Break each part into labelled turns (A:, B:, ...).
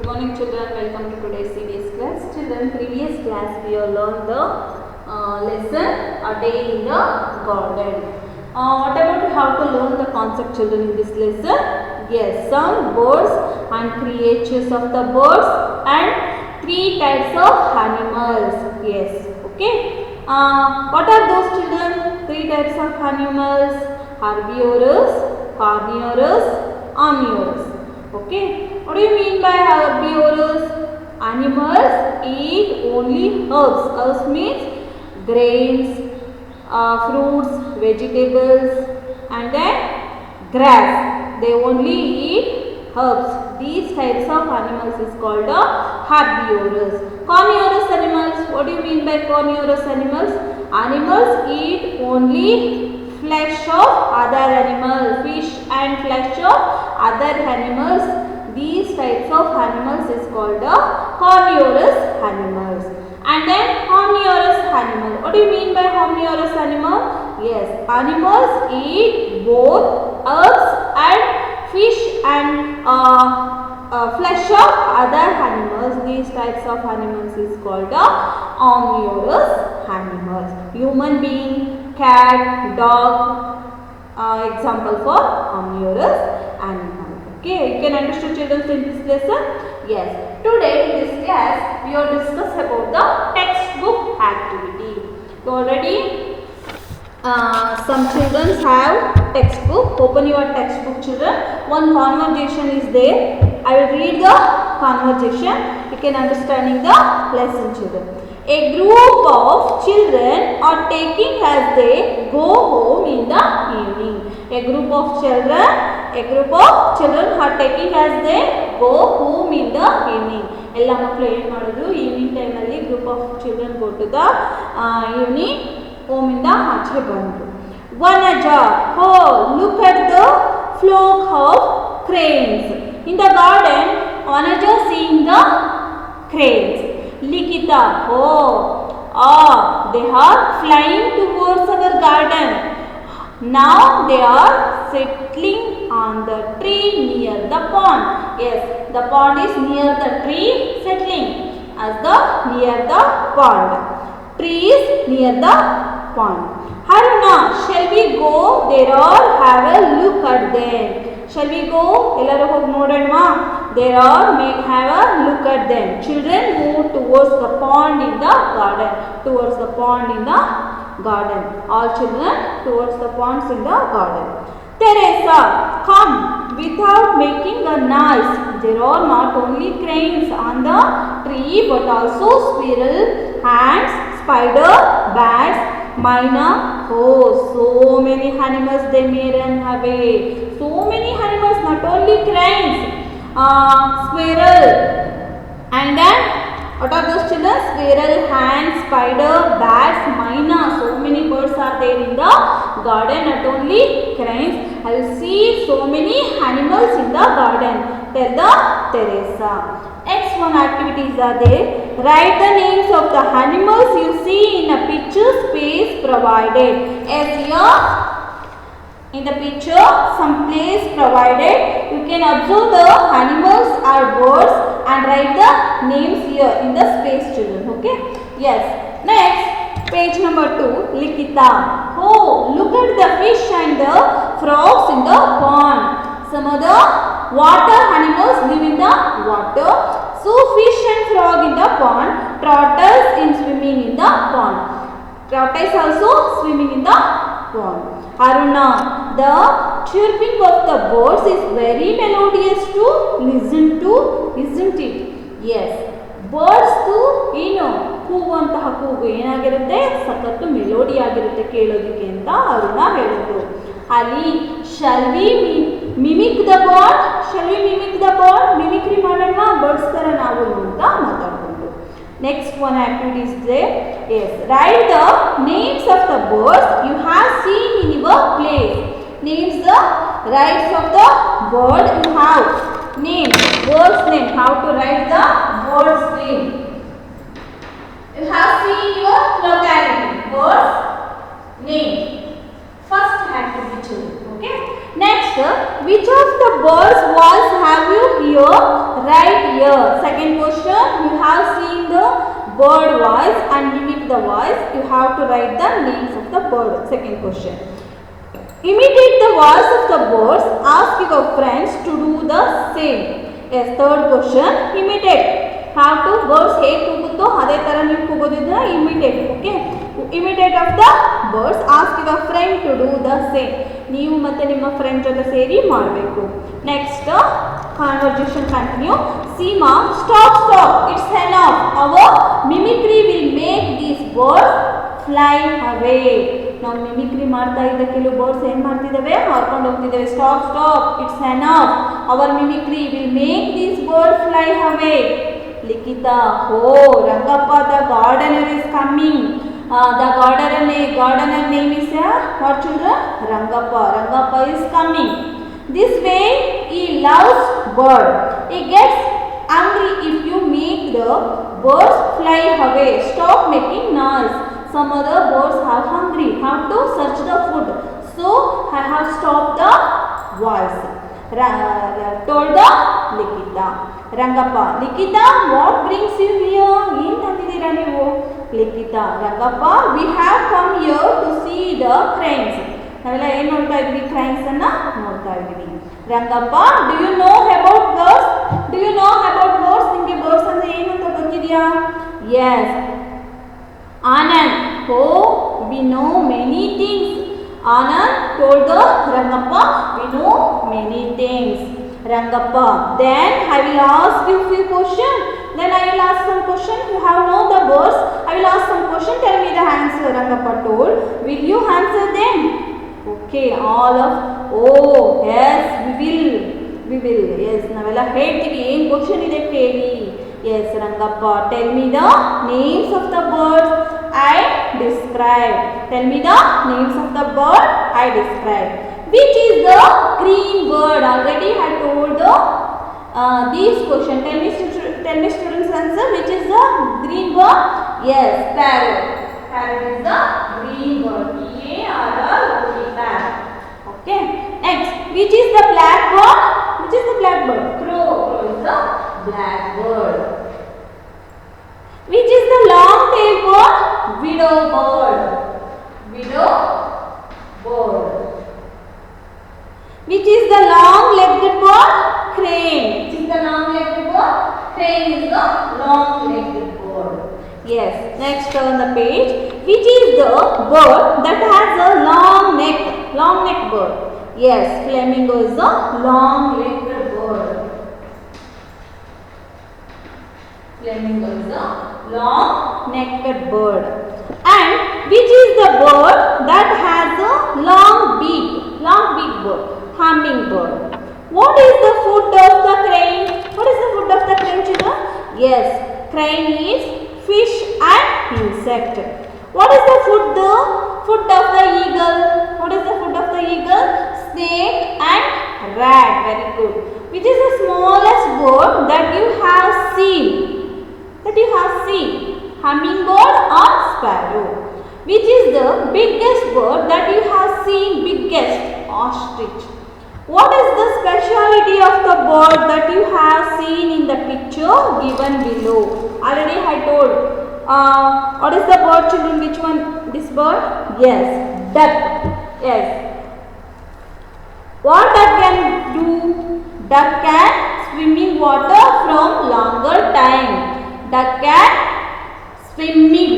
A: Good morning children, welcome to today's CBS class. Children, previous class we have learned the lesson A Day in the Garden. What about how to learn the concept children in this lesson? Yes, some birds and creatures of the birds and 3 types of animals. Yes, okay. What are those children? 3 types of animals: herbivorous, carnivorous, omnivorous. Okay. What do you mean by herbivorous? Animals eat only herbs. Herbs means grains, fruits, vegetables, and then grass. They only eat herbs. These types of animals is called herbivorous. Carnivorous animals. What do you mean by carnivorous animals? Animals eat only flesh of other animals, fish and flesh of other animals. These types of animals is called carnivorous animals. And then omnivorous animal. What do you mean by omnivorous animal? Yes, animals eat both herbs and fish and flesh of other animals. These types of animals is called omnivorous animals. Human being, cat, dog, example for omnivorous animal. Okay, you can understand children in this lesson? Yes. Today in this class we will discuss about the textbook activity. So already some children have textbook. Open your textbook children. One conversation is there. I will read the conversation. You can understanding the lesson children. A group of children are taking as they go home in the evening. A group of children are taking as they go home in the evening. ಎಲ್ಲ ಮಕ್ಕಳು ಏನು ಮಾಡೋದು evening ಟೈಮಲ್ಲಿ group of children go to the evening ಹೋಮಿಂದ ಆಚೆ ಬಂದರು. Vanaja, oh look at the flock of cranes in the garden. Vanaja seeing the cranes. Likita, they are flying towards our garden. Now they are settling on the tree near the pond. Yes, the pond is near the tree, settling as the near the pond. Tree is near the pond. Haruna, shall we go there or have a look at them? Shall we go? Ellaru hogi nodonva. There are have a look at them. Children move towards the pond in the garden. Towards the pond in the garden. All children towards the ponds in the garden. Teresa, come without making a noise. There are not only cranes on the tree but also squirrel, ants, spider, bats, myna. Oh, so many animals they may run away. So many animals, not only cranes, squirrel, and then what are those children? Squirrel, ants, spider, bats, myna. So many birds are there in the garden, not only cranes. I will see so many animals in the garden. Tell the Teresa. X1 activities are there. Write the names of the animals you see in a picture space provided. As here in the picture some place provided, you can observe the animals or birds and write the names here in the space children. Okay, yes. Next, page number 2, Likita. Oh, look at the fish and the frogs in the pond. Some of the water animals live in the water. So fish and frog in the pond. Tortoise in swimming in the pond. Tortoise also swimming in the pond. Haruna, the chirping of the birds is very melodious to listen to, isn't it? Yes. Birds to ಕೂಗುವಂತಹ ಕೂಗು ಏನಾಗಿರುತ್ತೆ, ಸಖತ್ತು melody ಆಗಿರುತ್ತೆ ಕೇಳೋದಕ್ಕೆ ಅಂತ ಅರುಣ ಹೇಳಿದ್ರು. ಅಲ್ಲಿ shall we mimic the bird? Shall we mimic the bird? Mimicry ಮಾಡೋಣ birds ಥರ ನಾವು ಅಂತ ಮಾತಾಡ್ಕೊಂಡು. Next one activity is there. Yes, write the names of the birds you have seen in your place. Names the rights of the bird you have. Name, bird's name. How to write the bird's name? You have seen your locality. Bird's name. First activity. Okay. Next, which of the birds was have you here? Right here. bird voice and mimic the voice. You have to write the names of the bird. Second question. Imitate the voice of the birds. Ask your friends to do the same. Yes, third question. Imitate. How to birds ಹೇಗೆ ಕೂಗುತ್ತೋ ಅದೇ ತರ ನೀವು ಕೂಗೋದಿದ್ರೆ imitate. Okay. Imitate of the birds. Ask your friend to do the same. ನೀವು ಮತ್ತೆ ನಿಮ್ಮ friend ಜೊತೆ ಸೇರಿ ಮಾಡಬೇಕು. Next, conversation continue. Seema, stop. It's enough. Our mimicry will make these birds fly away. ನಾವು ಮಿಮಿಕ್ರಿ ಮಾಡ್ತಾ ಇದ್ದ ಕೆಲವು ಬರ್ಡ್ಸ್ ಏನು ಮಾಡ್ತಿದ್ದಾವೆ ಹಾರ್ಕೊಂಡು ಹೋಗ್ತಿದ್ದಾವೆ. Stop it's enough. Our mimicry will make these bird fly away. Likhita, oh Rangappa, the gardener is coming. The gardener name is what children? Rangappa is coming. This way he loves bird. He gets angry if you make the birds fly away. Stop making noise. Some other birds are hungry. Have to search the food. So I have stopped the voice. Told the Likita. Rangappa, Likita, what brings you here? ಏನು ತಂದಿದ್ದೀರಾ ನೀವು? Likita, Rangappa, we have come here to see the cranes. ನಾವೆಲ್ಲ ಏನು ನೋಡ್ತಾ ಇದ್ವಿ? ಕ್ರೈನ್ಸ್ ಅನ್ನ ನೋಡ್ತಾ ಇದ್ವಿ. Rangappa, do you know about birds? ನಿಮಗೆ ಬರ್ಡ್ಸ್ ಅಂದ್ರೆ ಏನು ಅಂತ ಗೊತ್ತಿದೆಯಾ? Yes. Anand, oh, we know many things. Anand told the Rangappa, we know many things. Rangappa, then I will ask you few questions. Then I will ask some question. You have known the birds. I will ask some question. Tell me the answer. Rangappa told. Will you answer them? Okay, all of. Oh, yes, we will. Yes, ನಾವೆಲ್ಲ ಹೇಳ್ತೀವಿ. ಏನು question ಇದೆ ಕೇಳಿ. Yes, Rangappa, tell me the names of the birds I describe. Tell me the names of the bird I describe. Which is the green bird? Already I told these question. Tell me students answer. Which is the green bird? Yes, parrot. Parrot is the green bird. P-A-R-R-O-T, parrot. Okay. Next, which is the black bird? Crow. Crow is the black bird. Which is the long tail bird? Widow bird. Which is the long legged bird? Crane. Which is the long legged bird? Crane is the long legged bird. Yes. Next on the page. Which is the bird that has a long neck? Long neck bird. Yes. Flamingo is the long legged bird. Flamingo is a long-necked bird. And which is the bird that has a long beak bird? Hummingbird. What is the food of the crane? Children? Yes, crane is fish and insect. What is the food of the eagle? Snake and rat. Very good. Which is the smallest bird that you have seen? Hummingbird or sparrow. Which is the biggest bird that you have seen? Ostrich. What is the speciality of the bird that you have seen in the picture given below? Already I told. What is the bird, children? Which one? This bird? Yes, duck. Yes. What duck can do? Duck can swim in water from longer time. Duck can swimming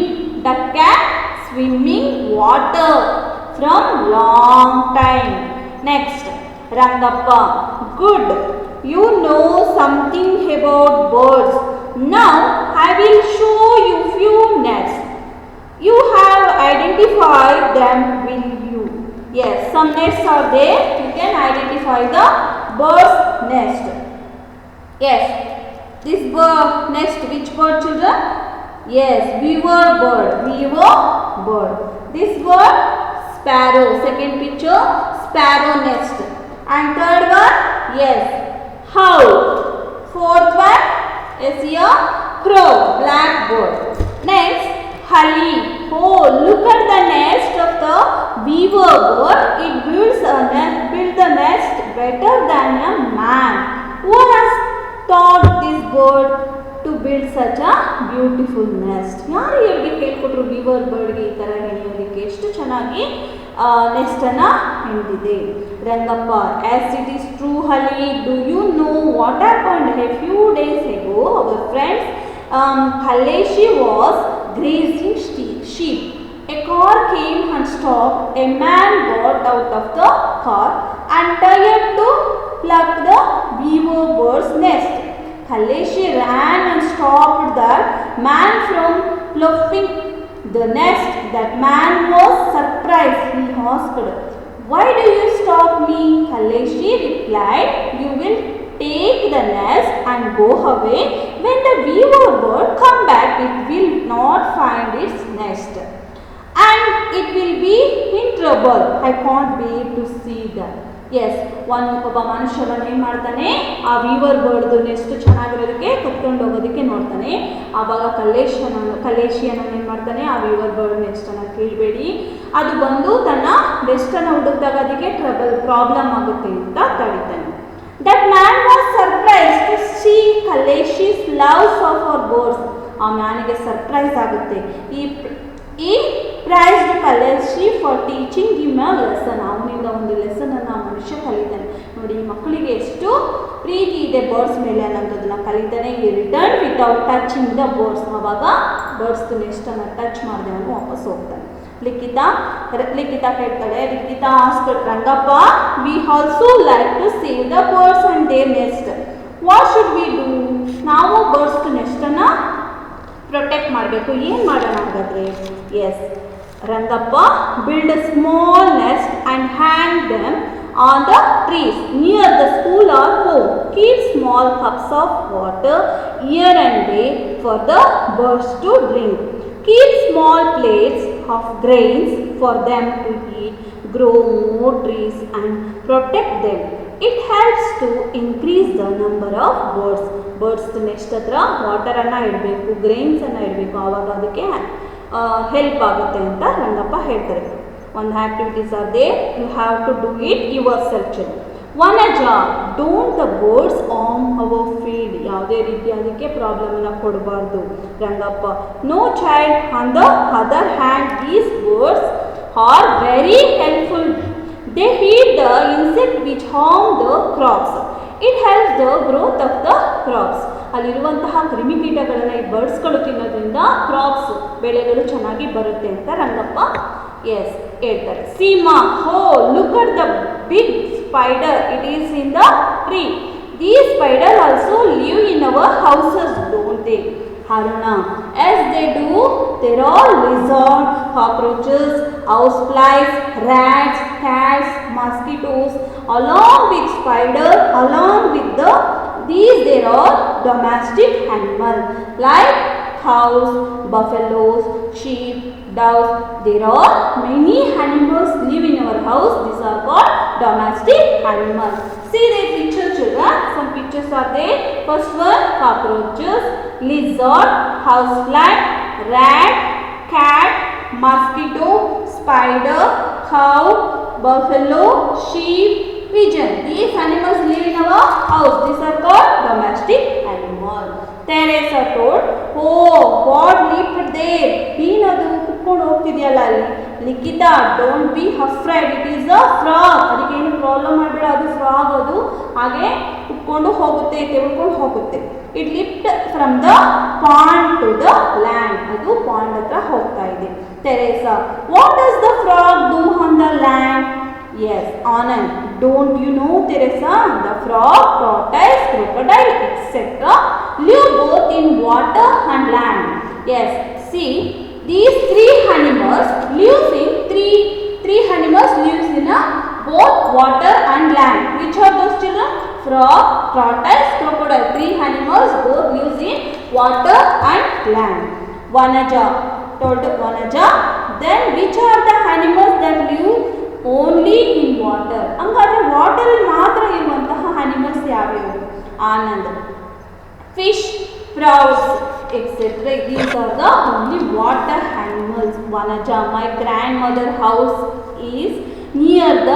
A: water from long time. Next, Rangappa, good. You know something about birds. Now I will show you few nests. You have identified them, will you? Yes, some nests are there. You can identify the bird's nest. Yes. This bird nest, which bird, children? Yes, beaver bird. This bird, sparrow. Second picture, sparrow nest. And third one, yes, owl. Fourth one is here, crow, black bird. Next, Hali. Oh, look at the nest of the beaver bird. It builds the nest better than a man. Who has taught this bird to build such a beautiful nest. ಯಾರು ಇವರಿಗೆ ಹೇಳ್ಕೊಟ್ರು Weaver ಬರ್ಡ್ಗೆ ಈ ಥರ ಹೆಣೆಯೋದಕ್ಕೆ? ಎಷ್ಟು ಚೆನ್ನಾಗಿ ನೆಸ್ಟನ್ನು ಹೆಣೆದಿದೆ. Rangappa, as it is true Ali, do you know what happened a few days ago? Our friends Kaleshi was grazing sheep. A car came and stopped. A man got out of the car and tried to pluck the weaver bird's nest. Kaleshi ran and stopped that man from plucking the nest. That man was surprised. He asked, "Why do you stop me?" Kaleshi replied, "You will take the nest and go away. When the weaver bird come back, it will not find its nest. And it will be in trouble. I can't wait to see that." Yes, ಒಬ್ಬ ಮನುಷ್ಯವನ್ನು ಏನು ಮಾಡ್ತಾನೆ, ಆ Weaver ಬರ್ಡ್ದು next ಚೆನ್ನಾಗಿರೋದಕ್ಕೆ ಕತ್ಕೊಂಡು ಹೋಗೋದಕ್ಕೆ ನೋಡ್ತಾನೆ. ಆವಾಗ ಕಲೇಶಿಯನ್ನು ಏನು ಮಾಡ್ತಾನೆ, ಆ ವೀವರ್ ಬರ್ಡ್ ನೆಸ್ಟನ್ನು ಕೇಳಬೇಡಿ, ಅದು ಬಂದು ತನ್ನ ನೆಸ್ಟನ್ನು ಹುಡುಕಿದಾಗ ಅದಕ್ಕೆ ಪ್ರಾಬ್ಲಮ್ ಆಗುತ್ತೆ ಅಂತ ತಡಿತಾನೆ. That man was surprised to see Kaleshi's love for birds. ಆ ಮ್ಯಾನಿಗೆ ಸರ್ಪ್ರೈಸ್ ಆಗುತ್ತೆ. ಈ praised Kaleshi for teaching him a lesson. ಅವನಿಂದ ಒಂದು ಲೆಸನನ್ನು ಆ ಮನುಷ್ಯ ಕಲಿತಾನೆ. ನೋಡಿ, ಮಕ್ಕಳಿಗೆ ಎಷ್ಟು ಪ್ರೀತಿ ಇದೆ ಬರ್ಡ್ಸ್ ಮೇಲೆ ಅನ್ನೋದನ್ನ ಕಲಿತಾನೆ. ಈ return without touching the birds. ಆವಾಗ ಬರ್ಡ್ಸ್ ನೆಸ್ಟನ್ನು ಟಚ್ ಮಾಡಿದೆ ಅವನು ವಾಪಸ್ ಹೋಗ್ತಾನೆ. ಲಿಖಿತ ಕೇಳ್ತಾಳೆ, Likhita ask Rangappa, we also like to save the birds and their nest. What should we do? ನಾವು ಬರ್ಡ್ಸ್ ನೆಸ್ಟನ್ನು ಪ್ರೊಟೆಕ್ಟ್ ಮಾಡಬೇಕು. ಏನು ಮಾಡೋಣ ಹಾಗಾದರೆ? Yes, Rangappa, build a small nest and hang them on the trees near the school or home. Keep small cups of water here and there for the birds to drink. Keep small plates of grains for them to eat. Grow more trees and protect them. It helps to increase the number of birds. Birds next ಹತ್ರ ವಾಟರನ್ನು ಇಡಬೇಕು, ಗ್ರೈನ್ಸನ್ನು ಇಡಬೇಕು, ಆವಾಗ ಅದಕ್ಕೆ help ಆಗುತ್ತೆ ಅಂತ ರಂಗಪ್ಪ ಹೇಳ್ತಾರೆ. ಒಂದು activities are they, you have to do it yourself. Vanaja, don't the birds on our field. ಯಾವುದೇ ರೀತಿ ಅದಕ್ಕೆ ಪ್ರಾಬ್ಲಮನ್ನು ಕೊಡಬಾರ್ದು. Rangappa, no child. On the other hand, these birds are very helpful. They eat the insect which harm the crops. It helps the growth of the crops. ಅಲ್ಲಿರುವಂತಹ ಕ್ರಿಮಿಕೀಟಗಳನ್ನು ಈ ಬರ್ಡ್ಸ್ಗಳು ತಿನ್ನೋದ್ರಿಂದ crops, ಬೆಳೆಗಳು ಚೆನ್ನಾಗಿ ಬರುತ್ತೆ ಅಂತ ರಂಗಪ್ಪ ಎಸ್ ಹೇಳ್ತಾರೆ. Seema, oh look at the big spider, it is in the tree. These spider also live in our houses, don't they? Haruna, as they do, there are lizards, cockroaches, houseflies, rats, cats, mosquitoes, along with spiders, along with these there are domestic animals like cows, buffaloes, sheep, doves. There are many animals live in our house. These are called domestic animals. See the picture, children. Some pictures are there. First one, cockroaches, lizard, housefly, rat, cat, mosquito, spider, cow, buffalo, sheep, pigeon. These animals live in our house. These are called domestic animals. Teresa told, "Oh, what lived there?" ಏನದು ಕುತ್ಕೊಂಡು ಹೋಗ್ತಿದೆಯಲ್ಲ ಅಲ್ಲಿ. Likhita, don't be afraid, it is a frog. ಅದಕ್ಕೇನು problem ಮಾಡಬೇಡ, ಅದು frog. ಅದು ಹಾಗೆ ಕುತ್ಕೊಂಡು ಹೋಗುತ್ತೆ, ತೆಗೆದುಕೊಂಡು ಹೋಗುತ್ತೆ. It lift from the pond to the land. ಅದು ಪಾಂಡ್ ಹತ್ರ ಹೋಗ್ತಾ ಇದೆ. Teresa, what does the frog do on the land? Yes, Anand, don't you know, Teresa, the frog, tortoise, crocodile, etc. live both in water and land. Yes, see, these three animals lives in both water and land. Which are those children? Frog, tortoise, crocodile. Three animals both lives in water and land. Vanaja told Vanaja, then which are the animals that live only in water? ಹಂಗಾದ್ರೆ water ಮಾತ್ರ ಇರುವಂತಹ animals ಯಾವ್ಯಾವು? Anand, fish, prawns, etcetera. These are the only water animals. Vanaja, my grandmother house is near the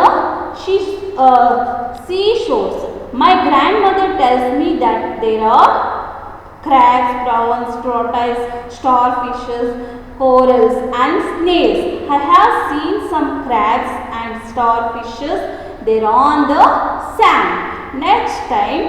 A: sea shores. My grandmother tells me that there are crabs, prawns, tortoise, starfishes, corals and snails. I have seen some crabs and starfishes. They're on the sand. Next time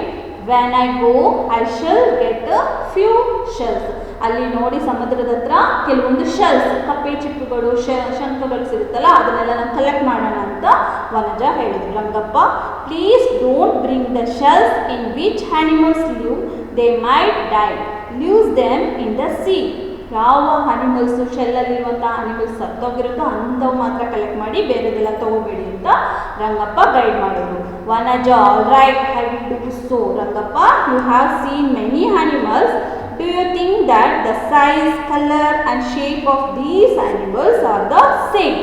A: when I go, I shall get a few shells. ಅಲ್ಲಿ ನೋಡಿ ಸಮುದ್ರದ ಹತ್ರ ಕೆಲವೊಂದು shells, ಕಪ್ಪೆ ಚಿಪ್ಪುಗಳು, ಶಂಖಗಳು ಸಿಗುತ್ತಲ್ಲ, ಅದನ್ನೆಲ್ಲ ನಾವು collect ಮಾಡೋಣ ಅಂತ ವನಜ ಹೇಳಿದ್ರು. Rangappa, please don't bring the shells in which animals live, they might die, loose them in the sea. ಯಾವ ಅನಿಮಲ್ಸು ಶೆಲ್ಲಲ್ಲಿರುವಂಥ ಅನಿಮಲ್ಸ್ ಸತ್ತೋಗಿರುತ್ತೋ ಅಂಥವು ಮಾತ್ರ ಕಲೆಕ್ಟ್ ಮಾಡಿ, ಬೇರೆದೆಲ್ಲ ತಗೋಬೇಡಿ ಅಂತ ರಂಗಪ್ಪ ಗೈಡ್ ಮಾಡಿದ್ರು. Vanaja, all right, I will do so. Rangappa, you have seen many animals. Do you think that the size, color and shape of these animals are the same?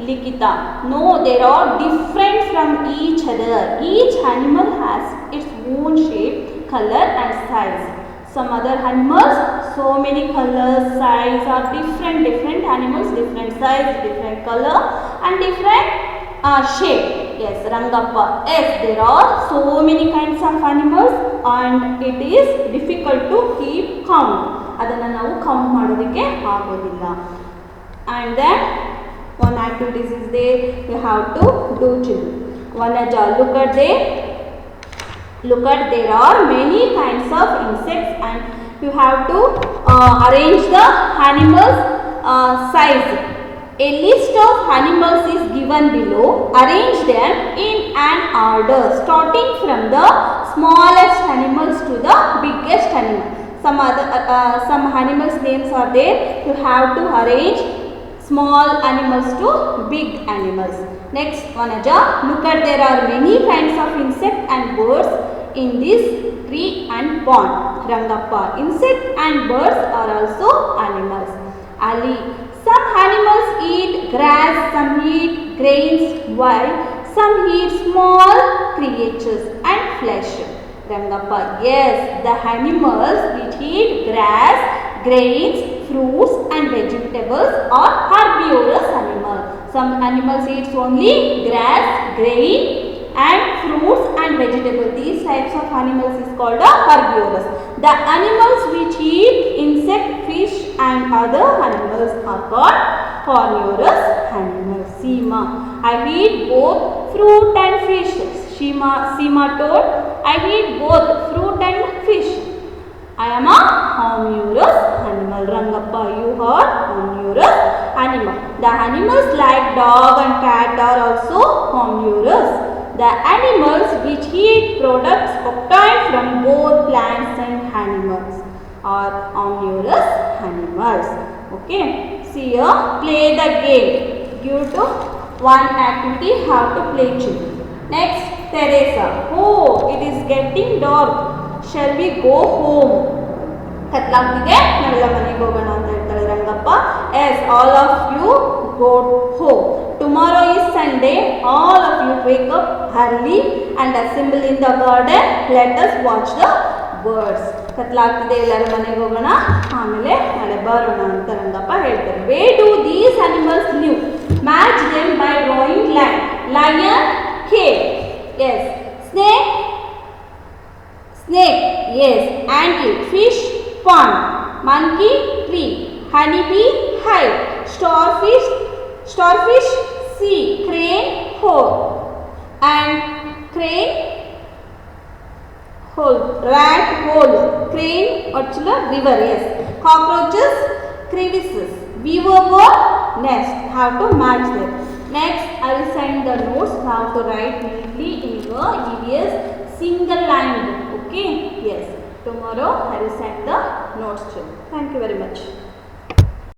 A: Likita, no, they are different from each other. Each animal has its own shape, color and size. Some other animals, so many colors, size are different animals, different size, different color and different shape. Yes, Rangappa, yes, there are so many kinds of animals and it is difficult to keep count. Adanna navu count madodike agodilla. And then one activities is there, you have to do children. Vanaja, look at there are many kinds of insects and you have to arrange the animals size. A list of animals is given below. Arrange them in an order starting from the smallest animals to the biggest animal. Some animals names are there. You have to arrange small animals to big animals. Next, Vanaja, look at there are many kinds of insects and birds in this tree and pond. Rangappa, insects and birds are also animals. Ali, some animals eat grass, some eat grains, while some eat small creatures and flesh. Rangappa, yes, the animals which eat grass, grains, fruits and vegetables are herbivorous animals. Some animals eat only grass, grain and fruits and vegetables. These types of animals is called herbivorous. The animals which eat insect, fish and other animals are called carnivorous animals. Seema, I eat both fruit and fish. Seema told, I eat both fruit and fish. I am a omnivorous animal. Rangappa, you are omnivorous animal. The animals like dog and cat are also omnivorous. The animals which eat products obtained from both plants and animals are omnivorous animals. Okay. See here, play the game. Give to one activity, how to play children. Next, Teresa. Oh, it is getting dark. Shall we go home? ಕತ್ಲಾಗ್ತಿದೆ, ನಾವೆಲ್ಲ ಮನೆಗೆ ಹೋಗೋಣ ಅಂತ ಹೇಳ್ತಾಳೆ Rangappa. Yes, all of you go home. Tomorrow is Sunday. All of you wake up early and assemble in the garden. Let us watch the birds. ಕತ್ಲಾಗ್ತಿದೆ, ಎಲ್ಲರೂ ಮನೆಗೆ ಹೋಗೋಣ, ಆಮೇಲೆ ನಾಳೆ ಬರೋಣ ಅಂತ ರಂಗಪ್ಪ ಹೇಳ್ತಾರೆ. Where do these animals live? Match them by drawing line. Lion, cave. Yes. Snake, yes. Anthill, fish, pond. Monkey, tree. Honeybee, hive. Starfish, sea. Crane, hole. And crane, hole. Rat, hole. Crane, river. Yes. Cockroaches, crevices. Beaver bird, nest. Have to match them. Next, I will send the notes. How to write neatly in your EVS single line book. Okay? Yes. Tomorrow I will send the notes to you. Thank you very much.